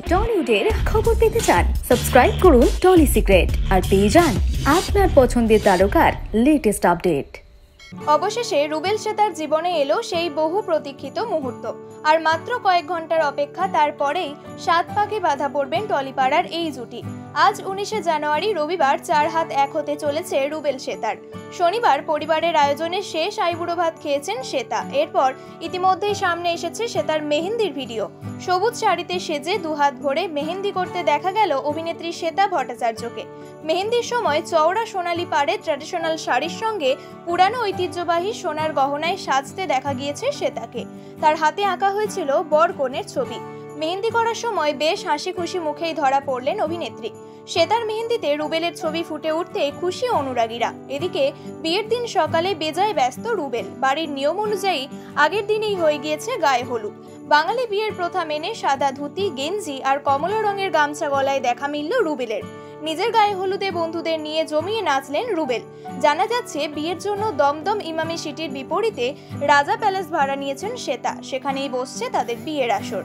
টলিউডের খবর পেতে চান সাবস্ক্রাইব করুন টলি সিক্রেট আর পেয়ে যান আপনার পছন্দের তারকার লেটেস্ট আপডেট। অবশেষে রুবেল সেতার জীবনে এলো সেই বহু প্রতীক্ষিত মুহূর্ত। আর মাত্র কয়েক ঘন্টার অপেক্ষা, তারপরেই 7 পাকে বাধা পড়বেন টলিপাড়ার এই জুটি। আজ 19শে জানুয়ারি রবিবার 4 হাত 1 হতে চলেছে রুবেল সেতার। শনিবার পরিবারের আয়োজনে শেষ আইবুড়ো ভাত খেয়েছেন শ্বেতা। এরপর ইতিমধ্যেই সামনে এসেছে শ্বেতার মেহেন্দির ভিডিও। সবুজ শাড়িতে সেজে দুহাত ভরে মেহেন্দি করতে দেখা গেল অভিনেত্রী শ্বেতা ভট্টাচার্যকে। মেহেন্দির সময় চওড়া সোনালী পাড়ের ট্র্যাডিশনাল শাড়ির সঙ্গে পুরানো ঐতিহ্যবাহী সোনার গহনায় সাজতে দেখা গিয়েছে শ্বেতাকে। তার হাতে আঁকা হয়েছিল বর কনের ছবি। মেহেন্দি করার সময় বেশ হাসি খুশি মুখেই ধরা পড়লেন অভিনেত্রী। শ্বেতার মেহেন্দিতে রুবেলের ছবি ফুটে উঠতে খুশি অনুরাগীরা। এদিকে বিয়ের দিন সকালে বেজায় ব্যস্ত রুবেল। বাড়ির নিয়ম অনুযায়ী আগের দিনেই হয়ে গিয়েছে গায়ে হলুদ। বাঙালি বিয়ের প্রথা মেনে সাদা ধুতি, গেঞ্জি আর কমলা রঙের গামছা গলায় দেখা মিলল রুবেলের। নিজের গায়ে হলুদে বন্ধুদের নিয়ে জমিয়ে নাচলেন রুবেল। জানা যাচ্ছে বিয়ের জন্য দমদম ইমামি সিটির বিপরীতে রাজা প্যালেস ভাড়া নিয়েছেন শ্বেতা। সেখানেই বসছে তাদের বিয়ের আসর।